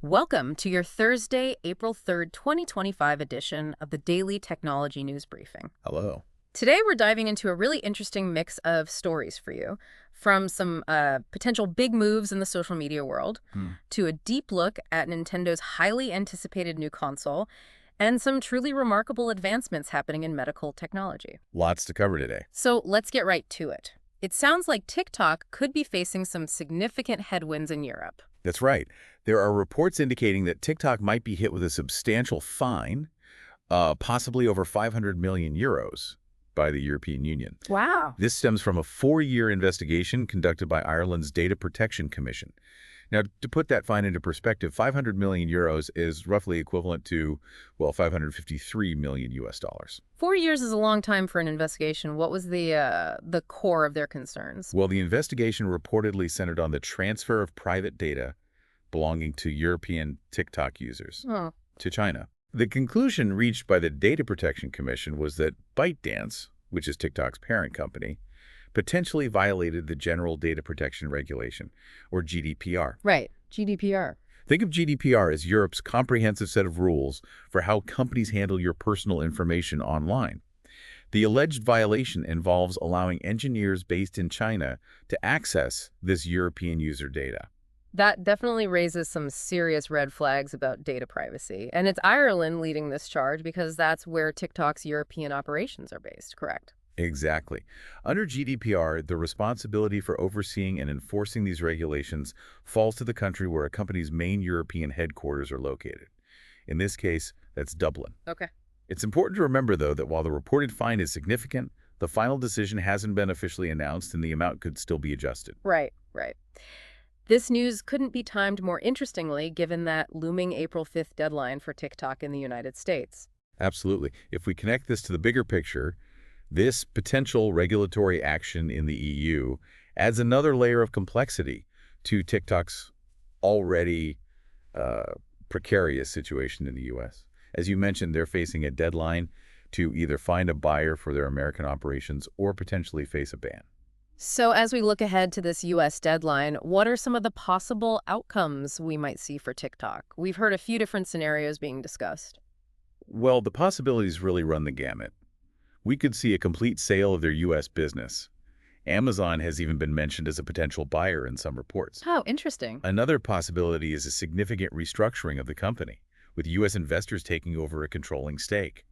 Welcome to your Thursday, April 3rd, 2025 edition of the Daily Technology News Briefing. Hello. Today, we're diving into a really interesting mix of stories for you, from some potential big moves in the social media world Hmm. to a deep look at Nintendo's highly anticipated new console and some truly remarkable advancements happening in medical technology. Lots to cover today. So let's get right to it. It sounds like TikTok could be facing some significant headwinds in Europe. That's right. There are reports indicating that TikTok might be hit with a substantial fine, possibly over 500 million euros by the European Union. Wow. This stems from a 4-year investigation conducted by Ireland's Data Protection Commission. Now, to put that fine into perspective, 500 million euros is roughly equivalent to, well, 553 million US dollars. 4 years is a long time for an investigation. What was the core of their concerns? Well, the investigation reportedly centered on the transfer of private data belonging to European TikTok users Oh, to China. The conclusion reached by the Data Protection Commission was that ByteDance, which is TikTok's parent company, potentially violated the General Data Protection Regulation, or GDPR. right. GDPR. Think of GDPR as Europe's comprehensive set of rules for how companies handle your personal information online. The alleged violation involves allowing engineers based in China to access this European user data. That definitely raises some serious red flags about data privacy. And it's Ireland leading this charge because that's where TikTok's European operations are based, correct? Exactly. Under GDPR, the responsibility for overseeing and enforcing these regulations falls to the country where a company's main European headquarters are located. In this case, that's Dublin. Okay. It's important to remember, though, that while the reported fine is significant, the final decision hasn't been officially announced and the amount could still be adjusted. Right, right. This news couldn't be timed more interestingly given that looming April 5th deadline for TikTok in the United States. Absolutely. If we connect this to the bigger picture, this potential regulatory action in the EU adds another layer of complexity to TikTok's already uh, precarious situation in the U.S. As you mentioned, they're facing a deadline to either find a buyer for their American operations or potentially face a ban. So, as we look ahead to this U.S. deadline, what are some of the possible outcomes we might see for TikTok? We've heard a few different scenarios being discussed. Well, the possibilities really run the gamut. We could see a complete sale of their U.S. business. Amazon has even been mentioned as a potential buyer in some reports. Oh, interesting. Another possibility is a significant restructuring of the company, with U.S. investors taking over a controlling stake.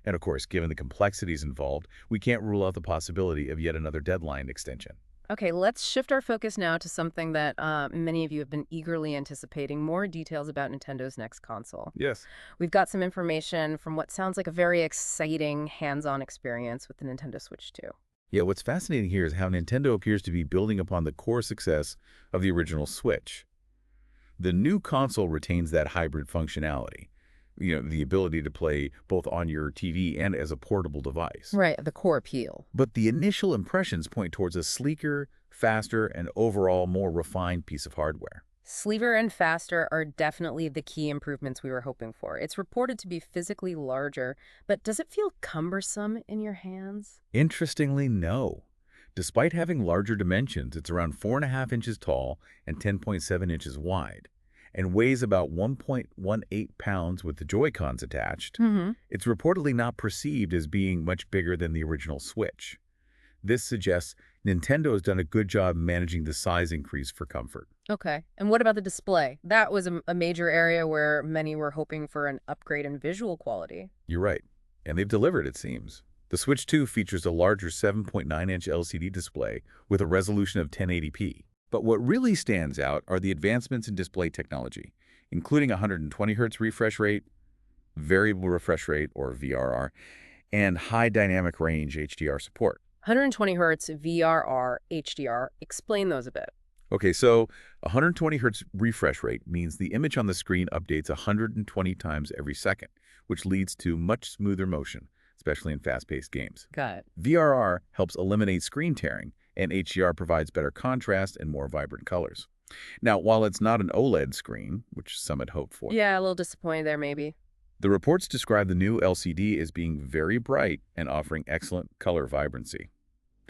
And of course, given the complexities involved, we can't rule out the possibility of yet another deadline extension. Okay, let's shift our focus now to something that many of you have been eagerly anticipating, more details about Nintendo's next console. Yes. We've got some information from what sounds like a very exciting hands-on experience with the Nintendo Switch 2. Yeah, what's fascinating here is how Nintendo appears to be building upon the core success of the original Switch. The new console retains that hybrid functionality, the ability to play both on your TV and as a portable device. Right, the core appeal. But the initial impressions point towards a sleeker, faster, and overall more refined piece of hardware. Sleeker and faster are definitely the key improvements we were hoping for. It's reported to be physically larger, but does it feel cumbersome in your hands? Interestingly, no. Despite having larger dimensions, it's around 4.5 inches tall and 10.7 inches wide, and weighs about 1.18 pounds with the Joy-Cons attached. Mm-hmm. It's reportedly not perceived as being much bigger than the original Switch. This suggests Nintendo has done a good job managing the size increase for comfort. Okay. And what about the display? That was a major area where many were hoping for an upgrade in visual quality. You're right, and they've delivered, it seems. The Switch 2 features a larger 7.9-inch LCD display with a resolution of 1080p. But what really stands out are the advancements in display technology, including 120 Hz refresh rate, variable refresh rate, or VRR, and high dynamic range HDR support. 120 hertz VRR, HDR. Explain those a bit. Okay, so 120 Hz refresh rate means the image on the screen updates 120 times every second, which leads to much smoother motion, especially in fast-paced games. Got it. VRR helps eliminate screen tearing, and HDR provides better contrast and more vibrant colors. Now, while it's not an OLED screen, which some had hoped for, Yeah, a little disappointed there maybe. the reports describe the new LCD as being very bright and offering excellent color vibrancy.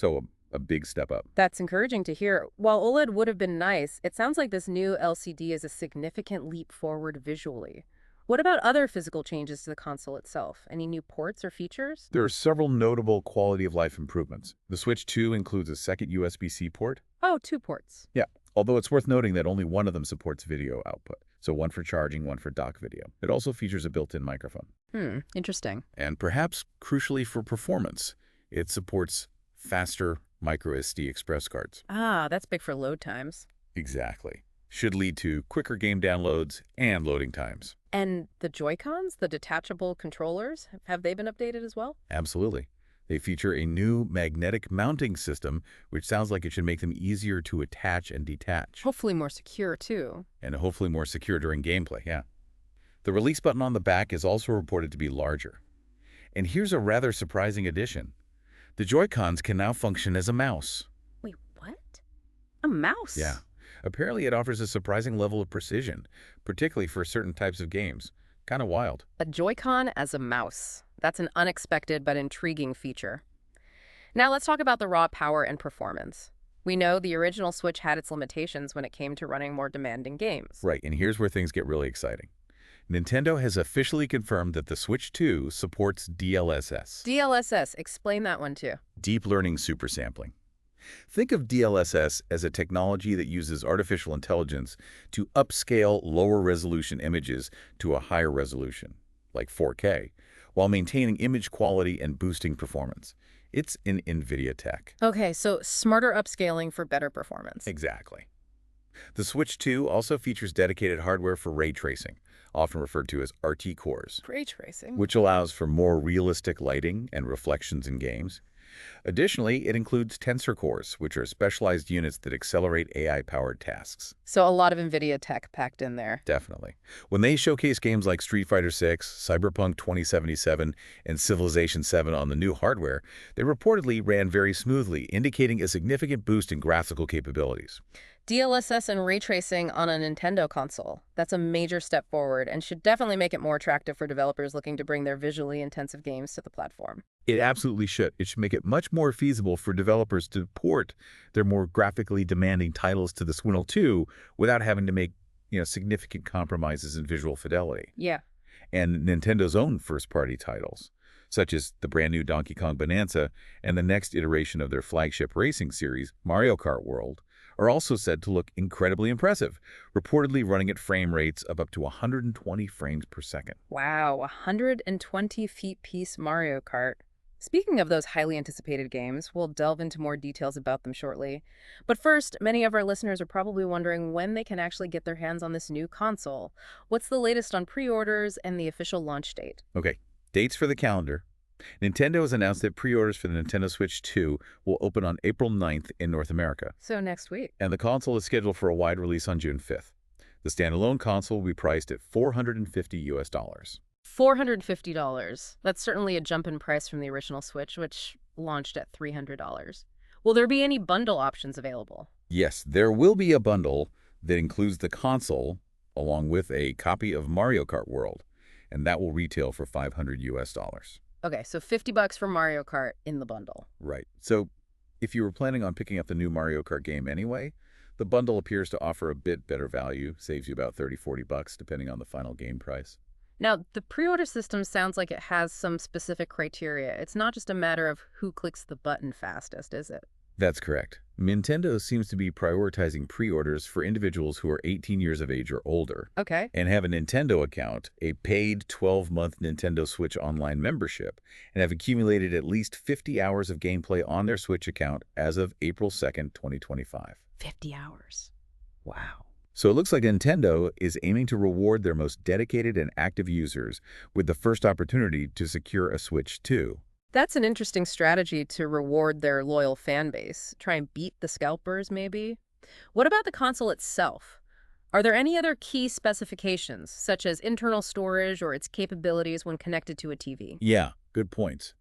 So a big step up. That's encouraging to hear. While OLED would have been nice, it sounds like this new LCD is a significant leap forward visually. What about other physical changes to the console itself? Any new ports or features? There are several notable quality of life improvements. The Switch 2 includes a second USB-C port. Oh, two ports. Yeah, although it's worth noting that only one of them supports video output. So one for charging, one for dock video. It also features a built-in microphone. Interesting. And perhaps crucially for performance, it supports faster microSD express cards. Ah, that's big for load times. Exactly. Should lead to quicker game downloads and loading times. And the Joy-Cons, the detachable controllers, have they been updated as well? Absolutely. They feature a new magnetic mounting system, which sounds like it should make them easier to attach and detach. Hopefully more secure, too. And hopefully more secure during gameplay, yeah. The release button on the back is also reported to be larger. And here's a rather surprising addition. The Joy-Cons can now function as a mouse. Wait, what? A mouse? Yeah. Apparently it offers a surprising level of precision, particularly for certain types of games. Kind of wild. A Joy-Con as a mouse. That's an unexpected but intriguing feature. Now let's talk about the raw power and performance. We know the original Switch had its limitations when it came to running more demanding games. Right, and here's where things get really exciting. Nintendo has officially confirmed that the Switch 2 supports DLSS. DLSS, explain that one too. Deep Learning Supersampling. Think of DLSS as a technology that uses artificial intelligence to upscale lower resolution images to a higher resolution, like 4K, while maintaining image quality and boosting performance. It's an NVIDIA tech. Okay, so smarter upscaling for better performance. Exactly. The Switch 2 also features dedicated hardware for ray tracing, often referred to as RT cores, Ray tracing. which allows for more realistic lighting and reflections in games. Additionally, it includes tensor cores, which are specialized units that accelerate AI-powered tasks. So a lot of NVIDIA tech packed in there. Definitely. When they showcase games like Street Fighter VI, Cyberpunk 2077, and Civilization VII on the new hardware, they reportedly ran very smoothly, indicating a significant boost in graphical capabilities. DLSS and ray tracing on a Nintendo console. That's a major step forward and should definitely make it more attractive for developers looking to bring their visually intensive games to the platform. It absolutely should. It should make it much more feasible for developers to port their more graphically demanding titles to the Switch 2 without having to make, significant compromises in visual fidelity. Yeah. And Nintendo's own first-party titles, such as the brand new Donkey Kong Bonanza and the next iteration of their flagship racing series, Mario Kart World, are also said to look incredibly impressive, reportedly running at frame rates of up to 120 frames per second. Wow, 120 feet piece Mario Kart. Speaking of those highly anticipated games, we'll delve into more details about them shortly. But first, many of our listeners are probably wondering when they can actually get their hands on this new console. What's the latest on pre-orders and the official launch date? Okay, dates for the calendar. Nintendo has announced that pre-orders for the Nintendo Switch 2 will open on April 9th in North America, So next week. and the console is scheduled for a wide release on June 5th. The standalone console will be priced at $450. $450. That's certainly a jump in price from the original Switch, which launched at $300. Will there be any bundle options available? Yes, there will be a bundle that includes the console along with a copy of Mario Kart World, and that will retail for $500. Okay, so $50 for Mario Kart in the bundle. Right. So if you were planning on picking up the new Mario Kart game anyway, the bundle appears to offer a bit better value, saves you about $30–40 depending on the final game price. Now, the pre-order system sounds like it has some specific criteria. It's not just a matter of who clicks the button fastest, is it? That's correct. Nintendo seems to be prioritizing pre-orders for individuals who are 18 years of age or older Okay. and have a Nintendo account, a paid 12-month Nintendo Switch Online membership, and have accumulated at least 50 hours of gameplay on their Switch account as of April 2nd, 2025. 50 hours. Wow. So it looks like Nintendo is aiming to reward their most dedicated and active users with the first opportunity to secure a Switch 2. That's an interesting strategy to reward their loyal fan base. Try and beat the scalpers, maybe? What about the console itself? Are there any other key specifications, such as internal storage or its capabilities when connected to a TV? Yeah, good points.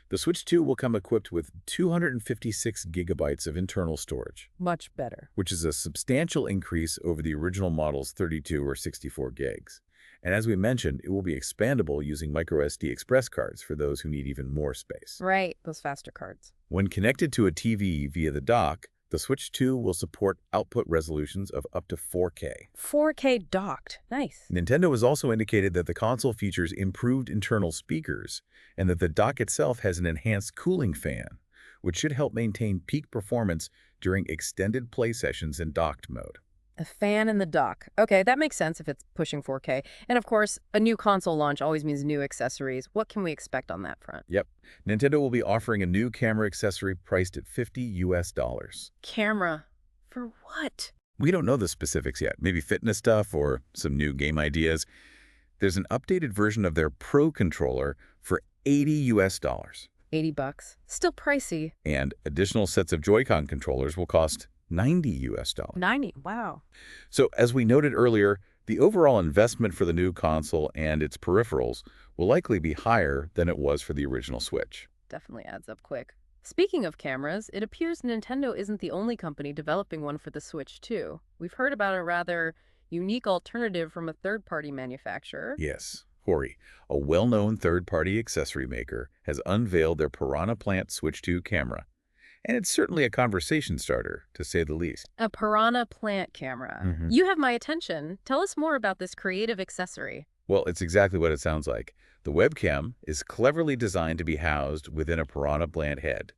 The Switch 2 will come equipped with 256 gigabytes of internal storage, Much better. which is a substantial increase over the original model's 32 or 64 gigs. And as we mentioned, it will be expandable using microSD express cards for those who need even more space. Right, those faster cards. When connected to a TV via the dock, the Switch 2 will support output resolutions of up to 4K. 4K docked. Nice. Nintendo has also indicated that the console features improved internal speakers and that the dock itself has an enhanced cooling fan, which should help maintain peak performance during extended play sessions in docked mode. A fan in the dock. Okay, that makes sense if it's pushing 4K. And of course, a new console launch always means new accessories. What can we expect on that front? Yep, Nintendo will be offering a new camera accessory priced at $50. Camera. For what? We don't know the specifics yet, maybe fitness stuff or some new game ideas. There's an updated version of their Pro controller for $80. $80. Still pricey. And additional sets of Joy-Con controllers will cost $90. 90. Wow. So as we noted earlier, the overall investment for the new console and its peripherals will likely be higher than it was for the original Switch. Definitely adds up quick. Speaking of cameras, it appears Nintendo isn't the only company developing one for the Switch 2. We've heard about a rather unique alternative from a third-party manufacturer. Yes, Hori, a well-known third-party accessory maker, has unveiled their Piranha Plant Switch 2 camera. And it's certainly a conversation starter, to say the least. A Piranha Plant camera. You have my attention. Tell us more about this creative accessory. Well, it's exactly what it sounds like. The webcam is cleverly designed to be housed within a Piranha Plant head,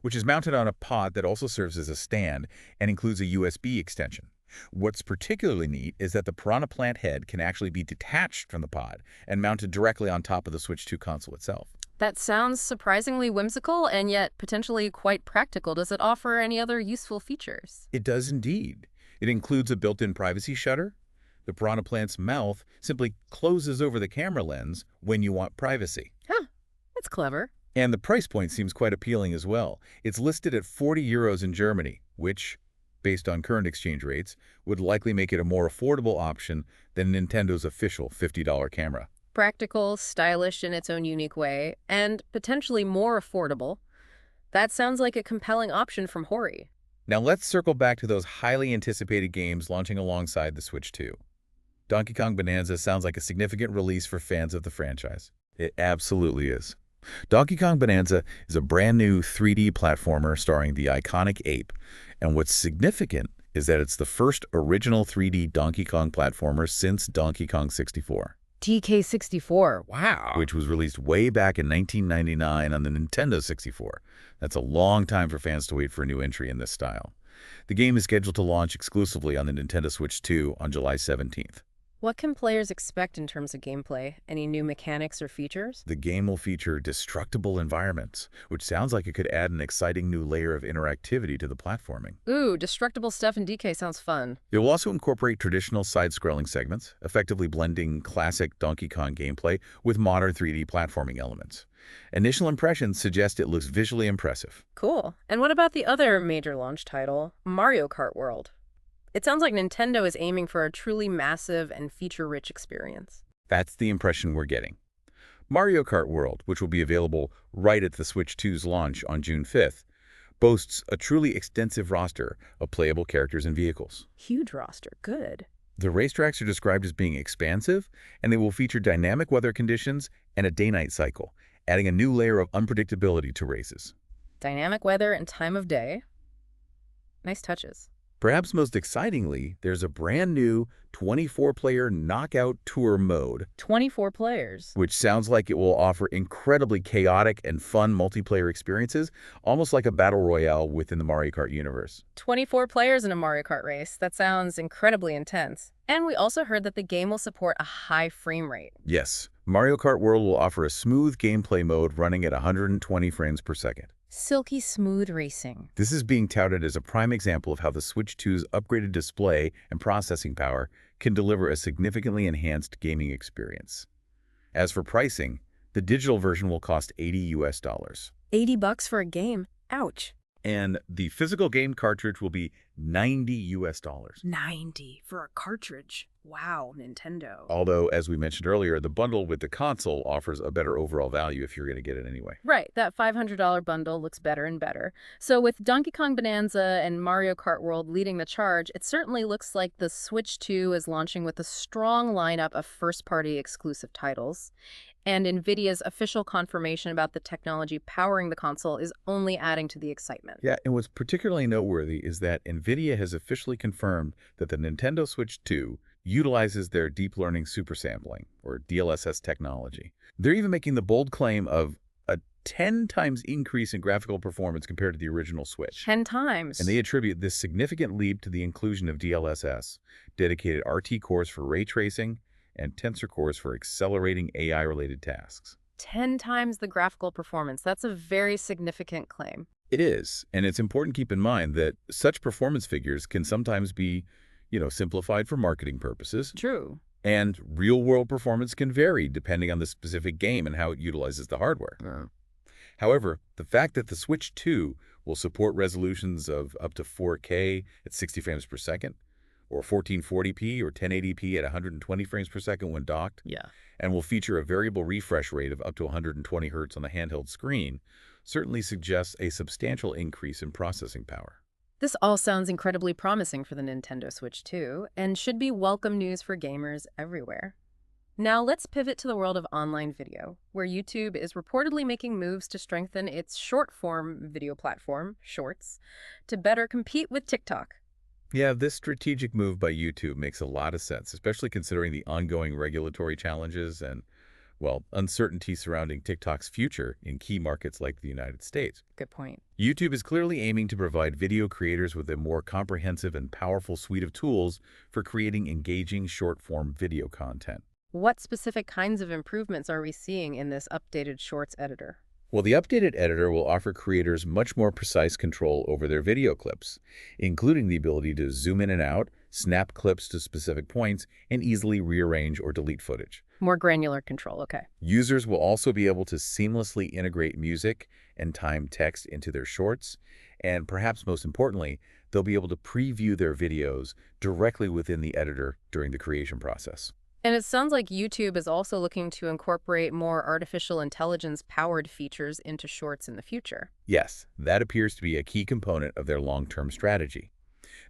which is mounted on a pod that also serves as a stand and includes a USB extension. What's particularly neat is that the Piranha Plant head can actually be detached from the pod and mounted directly on top of the Switch 2 console itself. That sounds surprisingly whimsical and yet potentially quite practical. Does it offer any other useful features? It does indeed. It includes a built-in privacy shutter. The Piranha Plant's mouth simply closes over the camera lens when you want privacy. Huh, that's clever. And the price point seems quite appealing as well. It's listed at €40 in Germany, which, based on current exchange rates, would likely make it a more affordable option than Nintendo's official $50 camera. Practical, stylish in its own unique way, and potentially more affordable. That sounds like a compelling option from Hori. Now let's circle back to those highly anticipated games launching alongside the Switch 2. Donkey Kong Bonanza sounds like a significant release for fans of the franchise. It absolutely is. Donkey Kong Bonanza is a brand new 3D platformer starring the iconic ape, and what's significant is that it's the first original 3D Donkey Kong platformer since Donkey Kong 64. DK64, wow. Which was released way back in 1999 on the Nintendo 64. That's a long time for fans to wait for a new entry in this style. The game is scheduled to launch exclusively on the Nintendo Switch 2 on July 17th. What can players expect in terms of gameplay? Any new mechanics or features? The game will feature destructible environments, which sounds like it could add an exciting new layer of interactivity to the platforming. Ooh, destructible stuff in DK sounds fun. It will also incorporate traditional side-scrolling segments, effectively blending classic Donkey Kong gameplay with modern 3D platforming elements. Initial impressions suggest it looks visually impressive. Cool. And what about the other major launch title, Mario Kart World? It sounds like Nintendo is aiming for a truly massive and feature-rich experience. That's the impression we're getting. Mario Kart World, which will be available right at the Switch 2's launch on June 5th, boasts a truly extensive roster of playable characters and vehicles. Huge roster. Good. The racetracks are described as being expansive, and they will feature dynamic weather conditions and a day-night cycle, adding a new layer of unpredictability to races. Dynamic weather and time of day. Nice touches. Perhaps most excitingly, there's a brand new 24-player Knockout Tour mode, 24 players. which sounds like it will offer incredibly chaotic and fun multiplayer experiences, almost like a battle royale within the Mario Kart universe. 24 players in a Mario Kart race. That sounds incredibly intense. And we also heard that the game will support a high frame rate. Yes, Mario Kart World will offer a smooth gameplay mode running at 120 frames per second. Silky smooth racing. This is being touted as a prime example of how the Switch 2's upgraded display and processing power can deliver a significantly enhanced gaming experience. As for pricing, the digital version will cost $80. $80 for a game. Ouch. And the physical game cartridge will be $90 US. 90 for a cartridge. Wow, Nintendo. Although, as we mentioned earlier, the bundle with the console offers a better overall value if you're going to get it anyway. Right, that $500 bundle looks better and better. So with Donkey Kong Bonanza and Mario Kart World leading the charge, it certainly looks like the Switch 2 is launching with a strong lineup of first-party exclusive titles. And NVIDIA's official confirmation about the technology powering the console is only adding to the excitement. Yeah, and what's particularly noteworthy is that NVIDIA has officially confirmed that the Nintendo Switch 2 utilizes their deep learning supersampling, or DLSS technology. They're even making the bold claim of a 10 times increase in graphical performance compared to the original Switch. 10 times. And they attribute this significant leap to the inclusion of DLSS, dedicated RT cores for ray tracing, and tensor cores for accelerating AI-related tasks. 10 times the graphical performance. That's a very significant claim. It is, and it's important to keep in mind that such performance figures can sometimes be, simplified for marketing purposes. True. And real-world performance can vary depending on the specific game and how it utilizes the hardware. However, the fact that the Switch 2 will support resolutions of up to 4K at 60 frames per second, or 1440p or 1080p at 120 frames per second when docked, and will feature a variable refresh rate of up to 120 Hz on the handheld screen, certainly suggests a substantial increase in processing power. This all sounds incredibly promising for the Nintendo Switch 2, and should be welcome news for gamers everywhere. Now let's pivot to the world of online video, where YouTube is reportedly making moves to strengthen its short-form video platform, Shorts, to better compete with TikTok. Yeah, this strategic move by YouTube makes a lot of sense, especially considering the ongoing regulatory challenges and, uncertainty surrounding TikTok's future in key markets like the United States. Good point. YouTube is clearly aiming to provide video creators with a more comprehensive and powerful suite of tools for creating engaging short-form video content. What specific kinds of improvements are we seeing in this updated Shorts editor? Well, the updated editor will offer creators much more precise control over their video clips, including the ability to zoom in and out, snap clips to specific points, and easily rearrange or delete footage. More granular control, okay. Users will also be able to seamlessly integrate music and timed text into their shorts, and perhaps most importantly, they'll be able to preview their videos directly within the editor during the creation process. And it sounds like YouTube is also looking to incorporate more artificial intelligence-powered features into Shorts in the future. Yes, that appears to be a key component of their long-term strategy.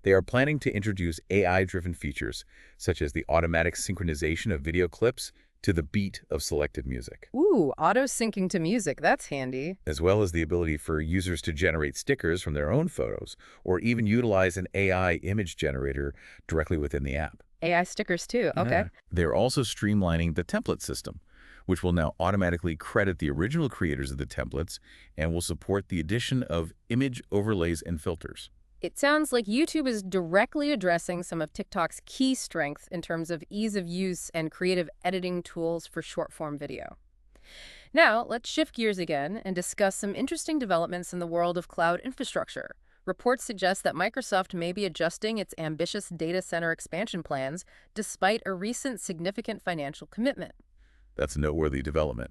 They are planning to introduce AI-driven features, such as the automatic synchronization of video clips to the beat of selected music. Ooh, auto-syncing to music, that's handy. As well as the ability for users to generate stickers from their own photos, or even utilize an AI image generator directly within the app. AI stickers too, okay. Yeah. They're also streamlining the template system, which will now automatically credit the original creators of the templates and will support the addition of image overlays and filters. It sounds like YouTube is directly addressing some of TikTok's key strengths in terms of ease of use and creative editing tools for short-form video. Now, let's shift gears again and discuss some interesting developments in the world of cloud infrastructure. Reports suggest that Microsoft may be adjusting its ambitious data center expansion plans despite a recent significant financial commitment. That's a noteworthy development.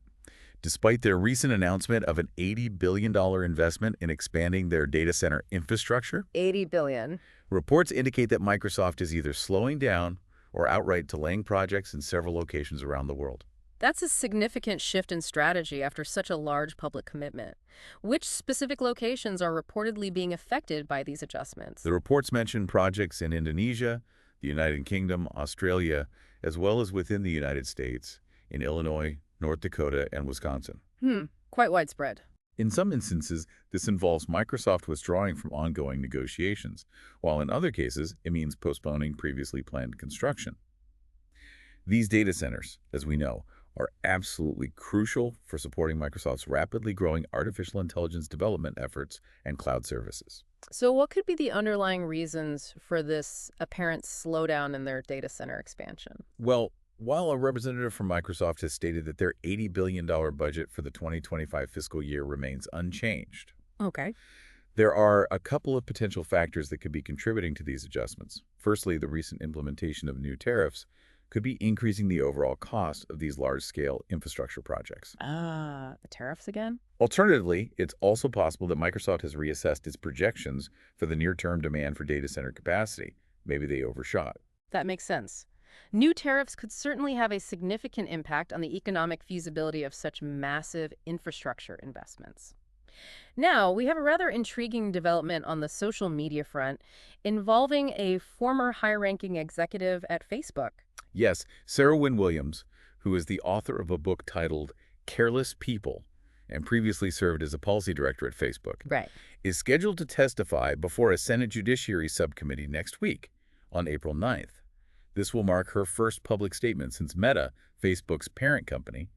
Despite their recent announcement of an $80 billion investment in expanding their data center infrastructure, $80 billion. Reports indicate that Microsoft is either slowing down or outright delaying projects in several locations around the world. That's a significant shift in strategy after such a large public commitment. Which specific locations are reportedly being affected by these adjustments? The reports mention projects in Indonesia, the United Kingdom, Australia, as well as within the United States, in Illinois, North Dakota, and Wisconsin. Quite widespread. In some instances, this involves Microsoft withdrawing from ongoing negotiations, while in other cases, it means postponing previously planned construction. These data centers, as we know, are absolutely crucial for supporting Microsoft's rapidly growing artificial intelligence development efforts and cloud services. So what could be the underlying reasons for this apparent slowdown in their data center expansion? Well, while a representative from Microsoft has stated that their $80 billion budget for the 2025 fiscal year remains unchanged, Okay. there are a couple of potential factors that could be contributing to these adjustments. Firstly, the recent implementation of new tariffs could be increasing the overall cost of these large-scale infrastructure projects. The tariffs again? Alternatively, it's also possible that Microsoft has reassessed its projections for the near-term demand for data center capacity. Maybe they overshot. That makes sense. New tariffs could certainly have a significant impact on the economic feasibility of such massive infrastructure investments. Now, we have a rather intriguing development on the social media front involving a former high-ranking executive at Facebook. Yes, Sarah Wynne Williams, who is the author of a book titled Careless People and previously served as a policy director at Facebook, Right. is scheduled to testify before a Senate Judiciary Subcommittee next week on April 9th. This will mark her first public statement since Meta, Facebook's parent company,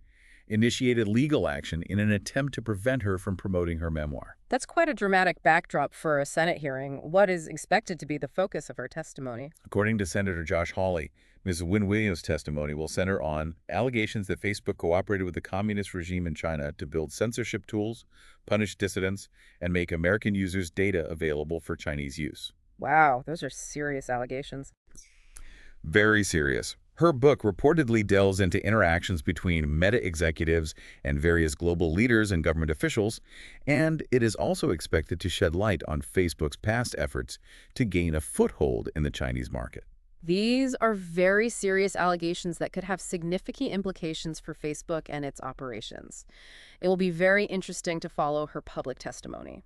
initiated legal action in an attempt to prevent her from promoting her memoir. That's quite a dramatic backdrop for a Senate hearing. What is expected to be the focus of her testimony? According to Senator Josh Hawley, Ms. Wynne Williams' testimony will center on allegations that Facebook cooperated with the communist regime in China to build censorship tools, punish dissidents, and make American users' data available for Chinese use. Wow, those are serious allegations. Very serious. Her book reportedly delves into interactions between Meta executives and various global leaders and government officials, and it is also expected to shed light on Facebook's past efforts to gain a foothold in the Chinese market. These are very serious allegations that could have significant implications for Facebook and its operations. It will be very interesting to follow her public testimony.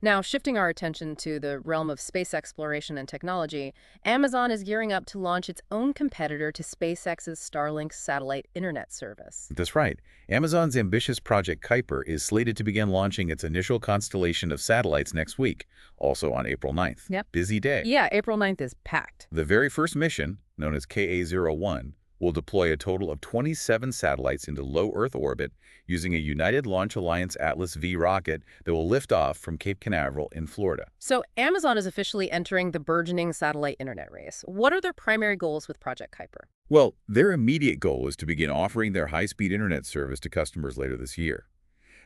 Now, shifting our attention to the realm of space exploration and technology, Amazon is gearing up to launch its own competitor to SpaceX's Starlink satellite internet service. That's right. Amazon's ambitious Project Kuiper is slated to begin launching its initial constellation of satellites next week, also on April 9th. Yep. Busy day. Yeah, April 9th is packed. The very first mission, known as KA-01, will deploy a total of 27 satellites into low Earth orbit using a United Launch Alliance Atlas V rocket that will lift off from Cape Canaveral in Florida. So Amazon is officially entering the burgeoning satellite internet race. What are their primary goals with Project Kuiper? Well, their immediate goal is to begin offering their high-speed internet service to customers later this year.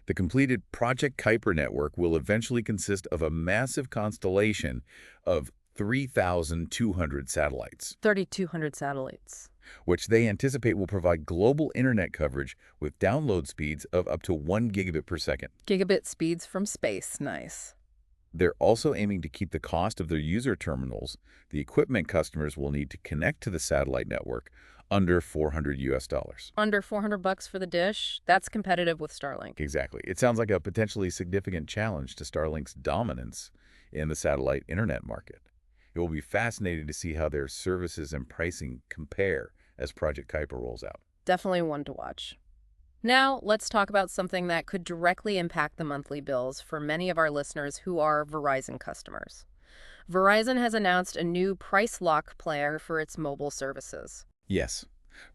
The completed Project Kuiper network will eventually consist of a massive constellation of 3,200 satellites. 3,200 satellites. Which they anticipate will provide global internet coverage with download speeds of up to 1 gigabit per second. Gigabit speeds from space. Nice. They're also aiming to keep the cost of their user terminals, the equipment customers will need to connect to the satellite network, under $400. Under $400 for the dish? That's competitive with Starlink. Exactly. It sounds like a potentially significant challenge to Starlink's dominance in the satellite internet market. It will be fascinating to see how their services and pricing compare as Project Kuiper rolls out. Definitely one to watch. Now, let's talk about something that could directly impact the monthly bills for many of our listeners who are Verizon customers. Verizon has announced a new price lock plan for its mobile services. Yes.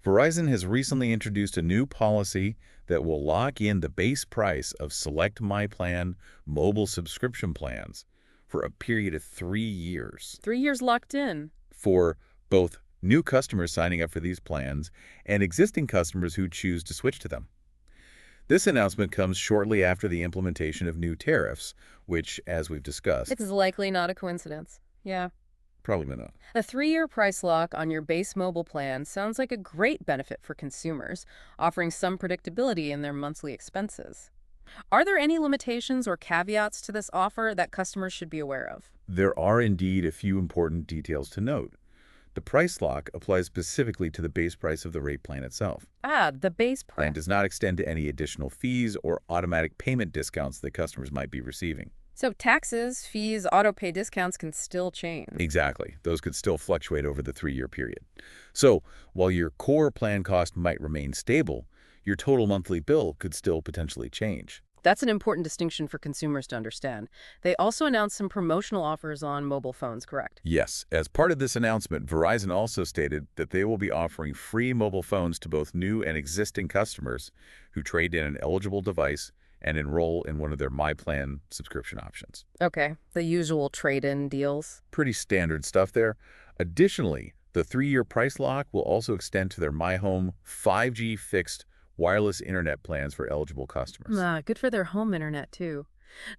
Verizon has recently introduced a new policy that will lock in the base price of select MyPlan mobile subscription plans for a period of 3 years. 3 years locked in. For both new customers signing up for these plans and existing customers who choose to switch to them. This announcement comes shortly after the implementation of new tariffs, which, as we've discussed, It's likely not a coincidence. Yeah. probably not. A 3-year price lock on your base mobile plan sounds like a great benefit for consumers, offering some predictability in their monthly expenses. Are there any limitations or caveats to this offer that customers should be aware of? There are indeed a few important details to note. The price lock applies specifically to the base price of the rate plan itself. The base Plan price. does not extend to any additional fees or automatic payment discounts that customers might be receiving. So taxes, fees, auto-pay discounts can still change. Exactly. Those could still fluctuate over the 3-year period. So, while your core plan cost might remain stable, your total monthly bill could still potentially change. That's an important distinction for consumers to understand. They also announced some promotional offers on mobile phones, correct? Yes, as part of this announcement, Verizon also stated that they will be offering free mobile phones to both new and existing customers who trade in an eligible device and enroll in one of their MyPlan subscription options. Okay, the usual trade-in deals. Pretty standard stuff there. Additionally, the 3-year price lock will also extend to their MyHome 5G fixed wireless internet plans for eligible customers. Good for their home internet, too.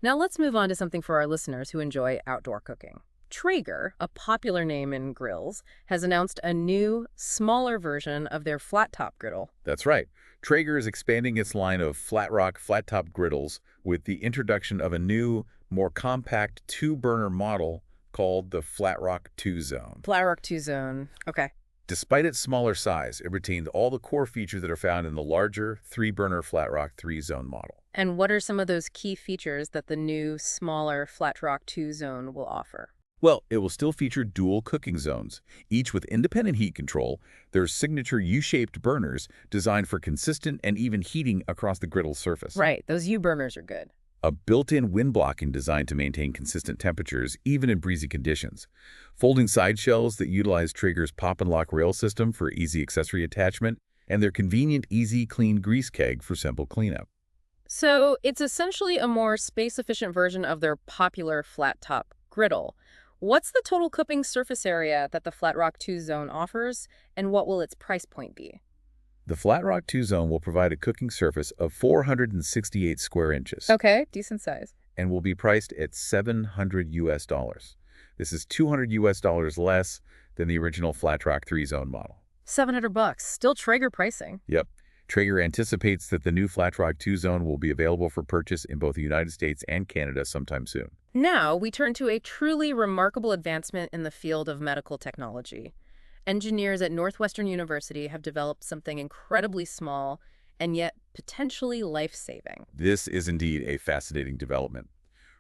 Now let's move on to something for our listeners who enjoy outdoor cooking. Traeger, a popular name in grills, has announced a new, smaller version of their flat-top griddle. That's right. Traeger is expanding its line of flat-rock, flat-top griddles with the introduction of a new, more compact two-burner model called the Flatrock 2 Zone. Flatrock 2 Zone. Okay. Despite its smaller size, it retained all the core features that are found in the larger three-burner Flatrock 3 Zone model. And what are some of those key features that the new, smaller Flatrock 2 Zone will offer? Well, it will still feature dual cooking zones, each with independent heat control. There's signature U-shaped burners designed for consistent and even heating across the griddle surface. Right, those U-burners are good. A built-in wind blocking designed to maintain consistent temperatures, even in breezy conditions. Folding side shelves that utilize Traeger's pop-and-lock rail system for easy accessory attachment, and their convenient Easy Clean grease keg for simple cleanup. So it's essentially a more space-efficient version of their popular flat-top griddle. What's the total cooking surface area that the Flatrock 2 Zone offers, and what will its price point be? The Flatrock 2 Zone will provide a cooking surface of 468 square inches. Okay, decent size. And will be priced at $700 US. This is $200 US less than the original Flatrock 3 Zone model. $700, still Traeger pricing. Yep. Traeger anticipates that the new Flatrock 2 Zone will be available for purchase in both the United States and Canada sometime soon. Now, we turn to a truly remarkable advancement in the field of medical technology. Engineers at Northwestern University have developed something incredibly small and yet potentially life-saving. This is indeed a fascinating development.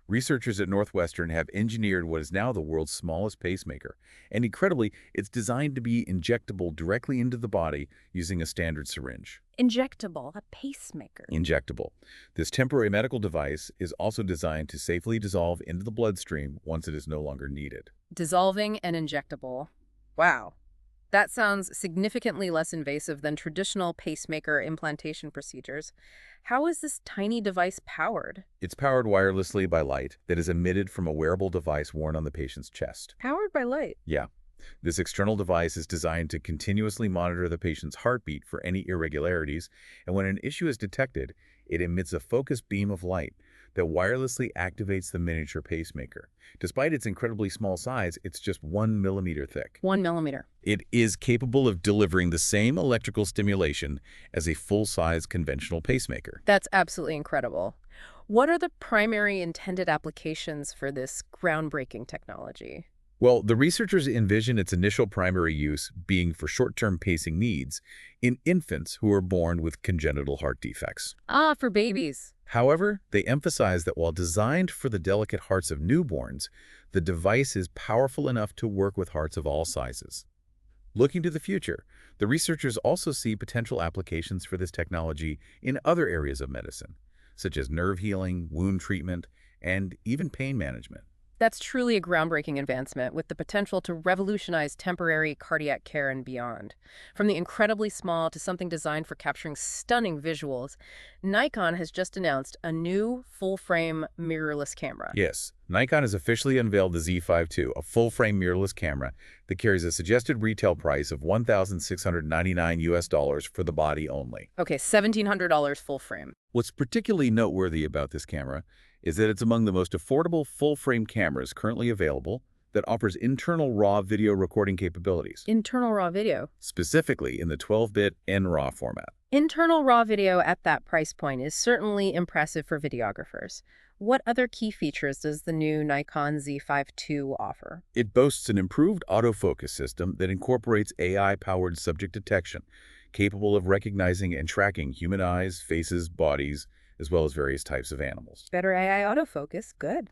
Researchers at Northwestern have engineered what is now the world's smallest pacemaker, and incredibly, it's designed to be injectable directly into the body using a standard syringe. Injectable, a pacemaker. Injectable. This temporary medical device is also designed to safely dissolve into the bloodstream once it is no longer needed. Dissolving and injectable. Wow. That sounds significantly less invasive than traditional pacemaker implantation procedures. How is this tiny device powered? It's powered wirelessly by light that is emitted from a wearable device worn on the patient's chest. Powered by light? Yeah. This external device is designed to continuously monitor the patient's heartbeat for any irregularities, and when an issue is detected, it emits a focused beam of light that wirelessly activates the miniature pacemaker. Despite its incredibly small size, it's just 1 millimeter thick. 1 millimeter. It is capable of delivering the same electrical stimulation as a full-size conventional pacemaker. That's absolutely incredible. What are the primary intended applications for this groundbreaking technology? Well, the researchers envision its initial primary use being for short-term pacing needs in infants who are born with congenital heart defects. Ah, for babies. However, they emphasize that while designed for the delicate hearts of newborns, the device is powerful enough to work with hearts of all sizes. Looking to the future, the researchers also see potential applications for this technology in other areas of medicine, such as nerve healing, wound treatment, and even pain management. That's truly a groundbreaking advancement with the potential to revolutionize temporary cardiac care and beyond. From the incredibly small to something designed for capturing stunning visuals, Nikon has just announced a new full-frame mirrorless camera. Yes, Nikon has officially unveiled the Z5 II, a full-frame mirrorless camera that carries a suggested retail price of $1,699 US for the body only. Okay, $1,700 full frame. What's particularly noteworthy about this camera is that it's among the most affordable full-frame cameras currently available that offers internal RAW video recording capabilities, Internal RAW video. specifically in the 12-bit NRAW format. Internal RAW video at that price point is certainly impressive for videographers. What other key features does the new Nikon Z5 II offer? It boasts an improved autofocus system that incorporates AI-powered subject detection, capable of recognizing and tracking human eyes, faces, bodies, as well as various types of animals. Better AI autofocus, good.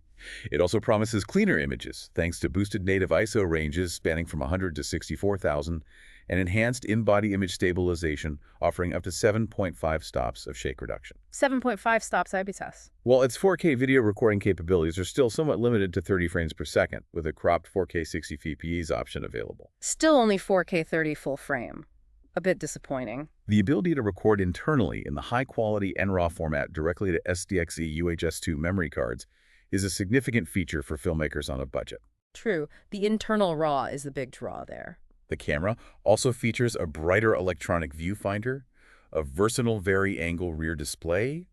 It also promises cleaner images, thanks to boosted native ISO ranges spanning from 100 to 64,000, and enhanced in-body image stabilization, offering up to 7.5 stops of shake reduction. 7.5 stops IBITS. While its 4K video recording capabilities are still somewhat limited to 30 frames per second, with a cropped 4K 60 fps option available. Still only 4K 30 full frame. A bit disappointing. The ability to record internally in the high-quality NRAW format directly to SDXC UHS-2 memory cards is a significant feature for filmmakers on a budget. True, the internal RAW is the big draw there. The camera also features a brighter electronic viewfinder, a versatile vari-angle rear display,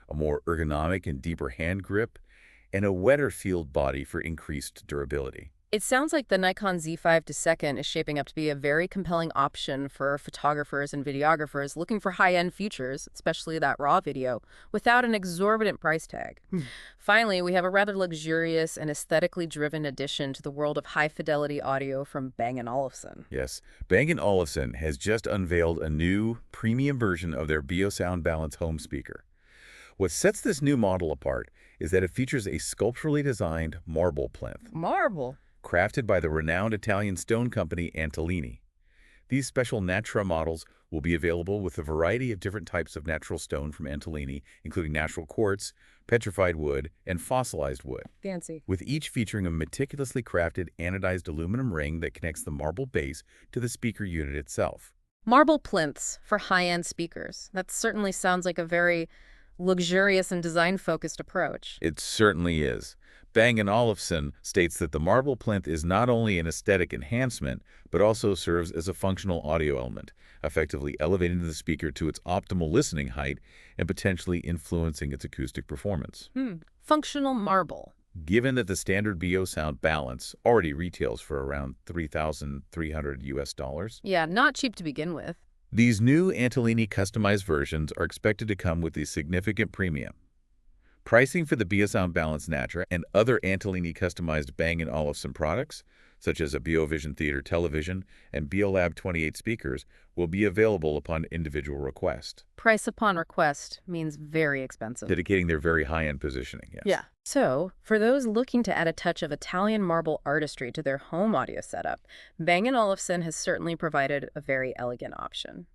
a more ergonomic and deeper hand grip, and a wetter field body for increased durability. It sounds like the Nikon Z5 II is shaping up to be a very compelling option for photographers and videographers looking for high-end features, especially that RAW video, without an exorbitant price tag. Hmm. Finally, we have a rather luxurious and aesthetically driven addition to the world of high-fidelity audio from Bang & Olufsen. Yes, Bang & Olufsen has just unveiled a new premium version of their Biosound Balance home speaker. What sets this new model apart is that it features a sculpturally designed marble plinth, Marble. crafted by the renowned Italian stone company Antolini. These special Natura models will be available with a variety of different types of natural stone from Antolini, including natural quartz, petrified wood, and fossilized wood, Fancy. with each featuring a meticulously crafted anodized aluminum ring that connects the marble base to the speaker unit itself. Marble plinths for high-end speakers. That certainly sounds like a very luxurious and design-focused approach. It certainly is. Bang & Olufsen states that the marble plinth is not only an aesthetic enhancement, but also serves as a functional audio element, effectively elevating the speaker to its optimal listening height and potentially influencing its acoustic performance. Functional marble. Given that the standard Biosound Balance already retails for around $3,300 US, Yeah, not cheap to begin with. these new Antolini customized versions are expected to come with a significant premium. Pricing for the Biosound Balance Natura and other Antolini customized Bang & Olufsen products, such as a BioVision Theater television and BioLab 28 speakers, will be available upon individual request, Price upon request means very expensive. dedicating their very high-end positioning. Yes. Yeah. So, for those looking to add a touch of Italian marble artistry to their home audio setup, Bang & Olufsen has certainly provided a very elegant option.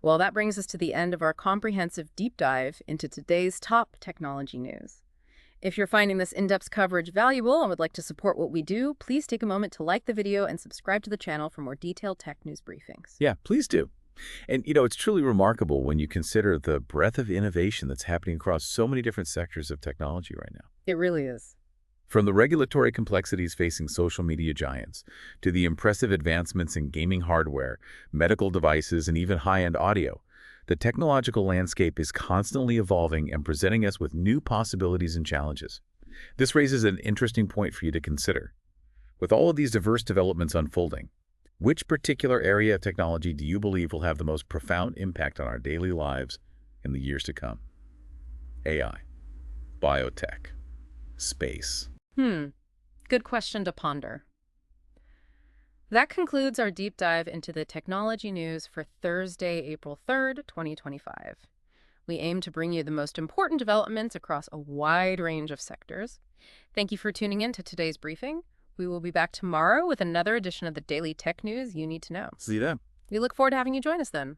Well, that brings us to the end of our comprehensive deep dive into today's top technology news. If you're finding this in-depth coverage valuable and would like to support what we do, please take a moment to like the video and subscribe to the channel for more detailed tech news briefings. Yeah, please do. And, it's truly remarkable when you consider the breadth of innovation that's happening across so many different sectors of technology right now. It really is. From the regulatory complexities facing social media giants, to the impressive advancements in gaming hardware, medical devices, and even high-end audio, the technological landscape is constantly evolving and presenting us with new possibilities and challenges. This raises an interesting point for you to consider. With all of these diverse developments unfolding, which particular area of technology do you believe will have the most profound impact on our daily lives in the years to come? AI, biotech, space. Good question to ponder. That concludes our deep dive into the technology news for Thursday, April 3rd, 2025. We aim to bring you the most important developments across a wide range of sectors. Thank you for tuning in to today's briefing. We will be back tomorrow with another edition of the Daily Tech News you need to know. See you then. We look forward to having you join us then.